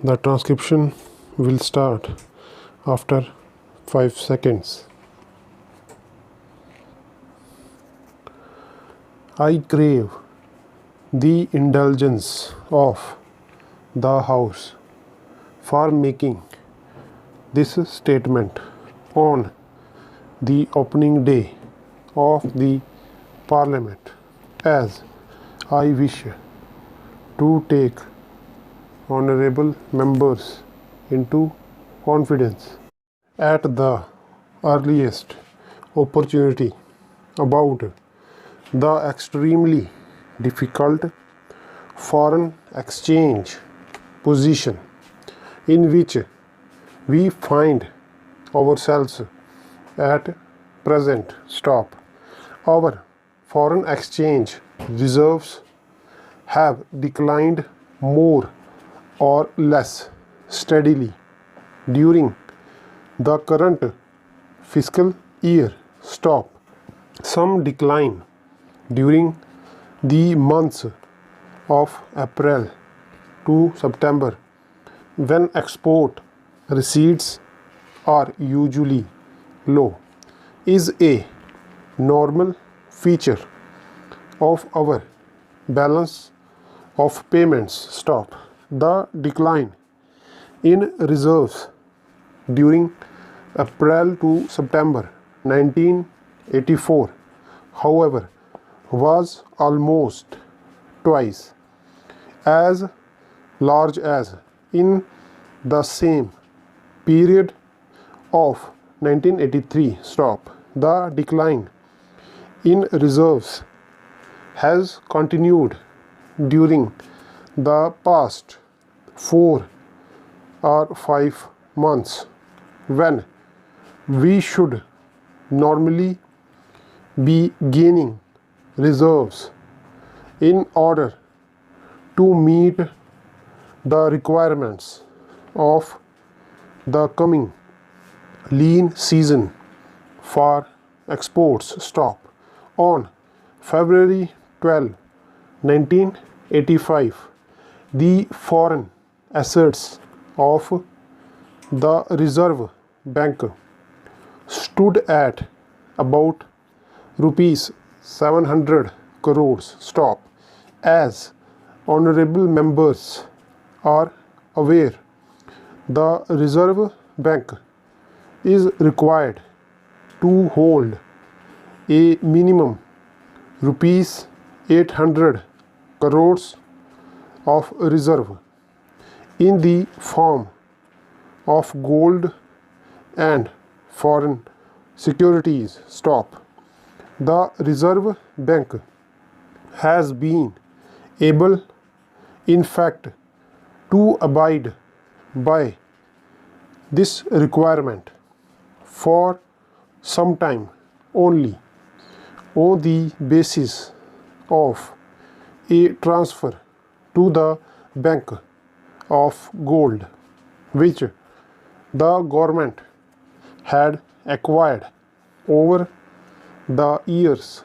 The transcription will start after 5 seconds. I crave the indulgence of the House for making this statement on the opening day of the Parliament, as I wish to take honorable members into confidence at the earliest opportunity about the extremely difficult foreign exchange position in which we find ourselves at present. Our foreign exchange reserves have declined more or less steadily during the current fiscal year. Some decline during the months of April to September, when export receipts are usually low, is a normal feature of our balance of payments. The decline in reserves during April to September 1984, however, was almost twice as large as in the same period of 1983. The decline in reserves has continued during the past 4 or 5 months, when we should normally be gaining reserves in order to meet the requirements of the coming lean season for exports. On February 12, 1985, the foreign assets of the Reserve Bank stood at about rupees 700 crores. As honorable members are aware, the Reserve Bank is required to hold a minimum rupees 800 crores of reserve in the form of gold and foreign securities. The Reserve Bank has been able, in fact, to abide by this requirement for some time only on the basis of a transfer to the Bank of Gold, which the government had acquired over the years.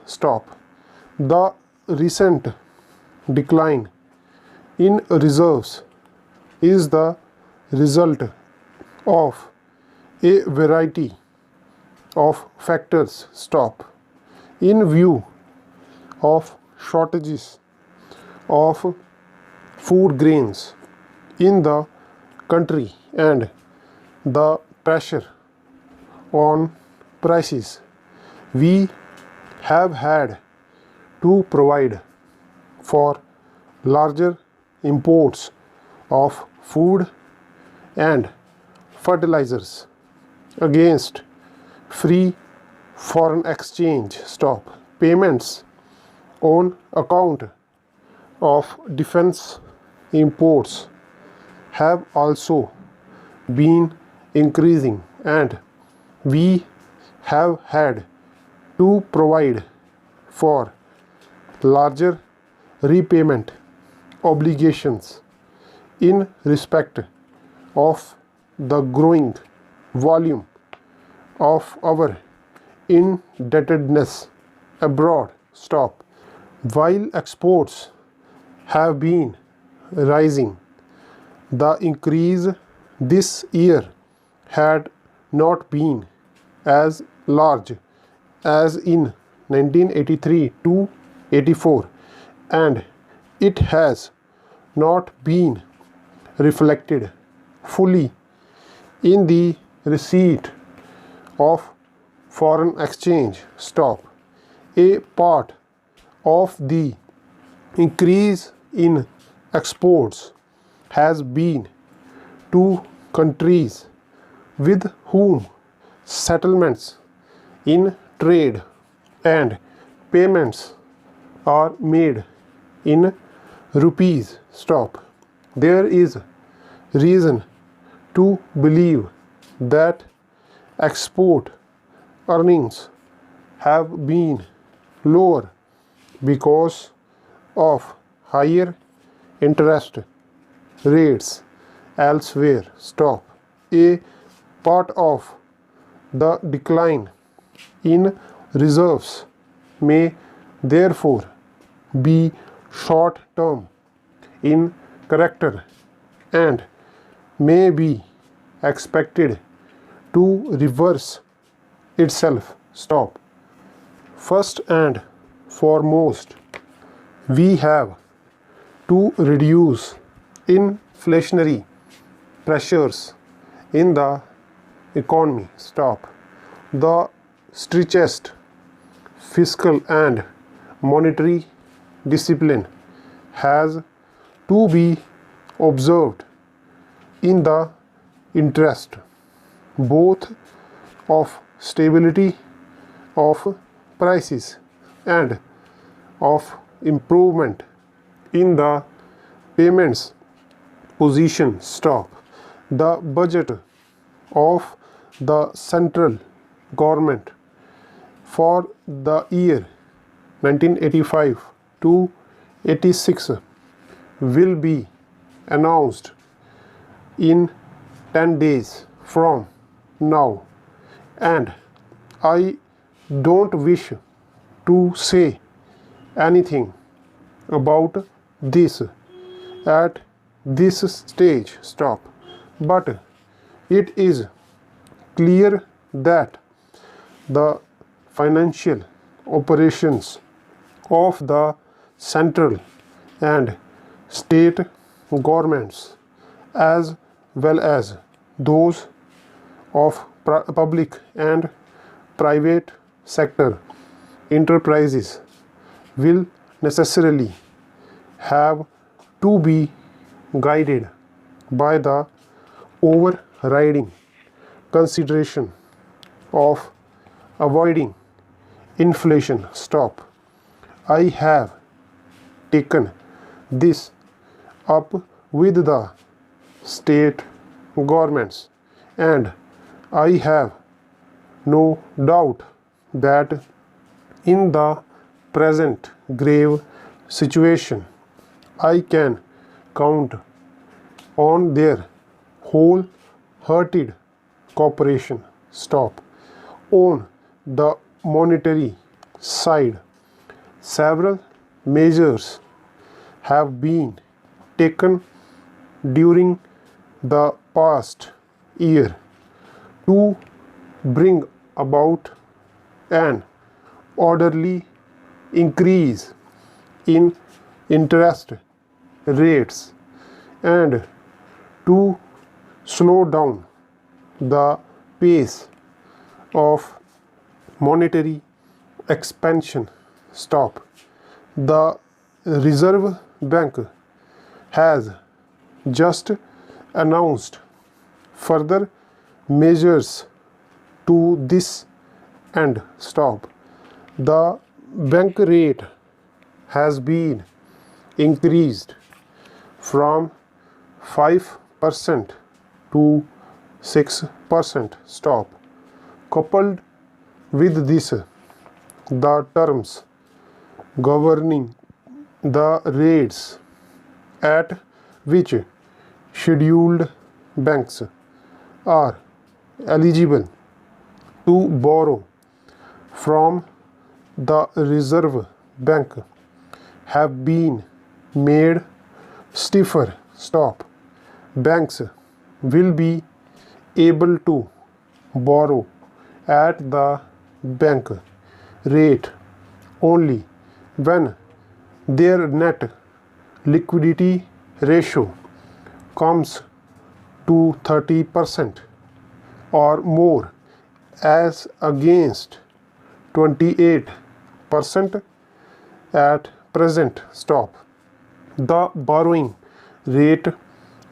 The recent decline in reserves is the result of a variety of factors. In view of shortages of food grains in the country and the pressure on prices, we have had to provide for larger imports of food and fertilizers against free foreign exchange. Payments on account of defense imports have also been increasing, and we have had to provide for larger repayment obligations in respect of the growing volume of our indebtedness abroad. While exports have been rising, The increase this year had not been as large as in 1983 to 84, and it has not been reflected fully in the receipt of foreign exchange. A part of the increase in exports has been to countries with whom settlements in trade and payments are made in rupees. There is reason to believe that export earnings have been lower because of higher interest rates elsewhere. A part of the decline in reserves may therefore be short term in character and may be expected to reverse itself. First and foremost, we have to reduce inflationary pressures in the economy. The strictest fiscal and monetary discipline has to be observed in the interest both of stability of prices and of improvement in the payments position. The budget of the central government for the year 1985 to 86 will be announced in 10 days from now, and I don't wish to say anything about this at this stage. But it is clear that the financial operations of the central and state governments, as well as those of public and private sector enterprises, will necessarily have to be guided by the overriding consideration of avoiding inflation. I have taken this up with the state governments, and I have no doubt that in the present grave situation, I can count on their wholehearted cooperation. On the monetary side, several measures have been taken during the past year to bring about an orderly increase in interest rates and to slow down the pace of monetary expansion. The Reserve Bank has just announced further measures to this end. The bank rate has been increased from 5% to 6%. Coupled with this, the terms governing the rates at which scheduled banks are eligible to borrow from the Reserve Bank have been made stiffer. banks will be able to borrow at the bank rate only when their net liquidity ratio comes to 30% or more, as against 28% at present. Stop. The borrowing rate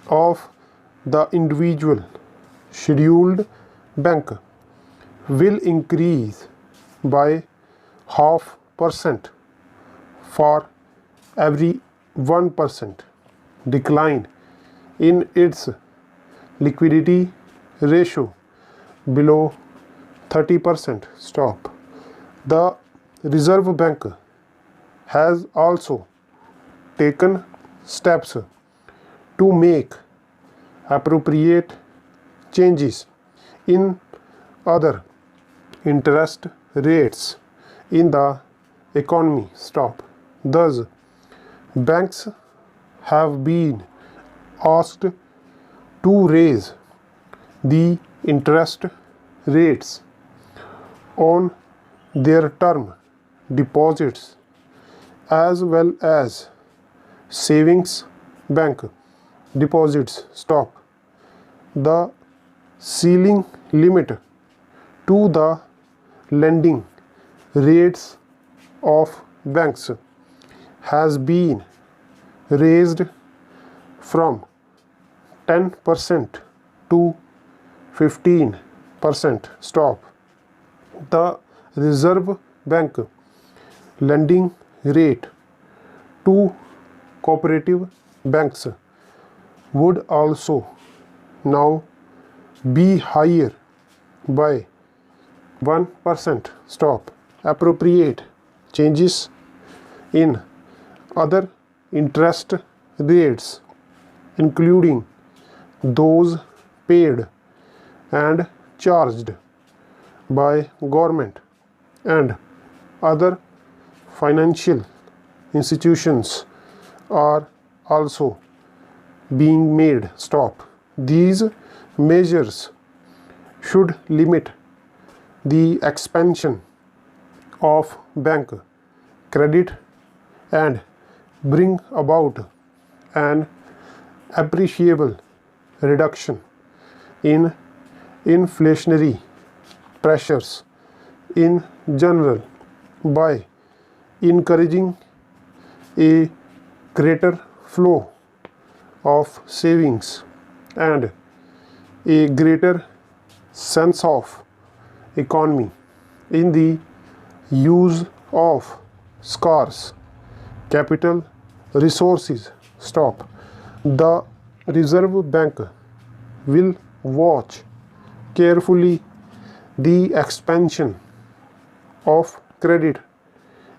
of the individual scheduled bank will increase by 0.5% for every 1% decline in its liquidity ratio below 30%. Stop. The Reserve Bank has also taken steps to make appropriate changes in other interest rates in the economy. Stop. Thus, banks have been asked to raise the interest rates on their term deposits as well as savings bank deposits. Stop. The ceiling limit to the lending rates of banks has been raised from 10% to 15%. Stop. The Reserve Bank lending rate to cooperative banks would also now be higher by 1%. Stop. Appropriate changes in other interest rates, including those paid and charged by government and other financial institutions, are also being made. Stop. These measures should limit the expansion of bank credit and bring about an appreciable reduction in inflationary pressures in general by encouraging a greater flow of savings and a greater sense of economy in the use of scarce capital resources. Stop. The Reserve Bank will watch carefully the expansion of credit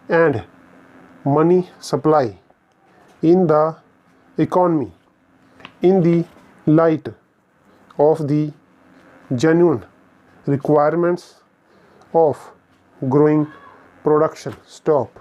and money supply in the economy in the light of the genuine requirements of growing production. Stop.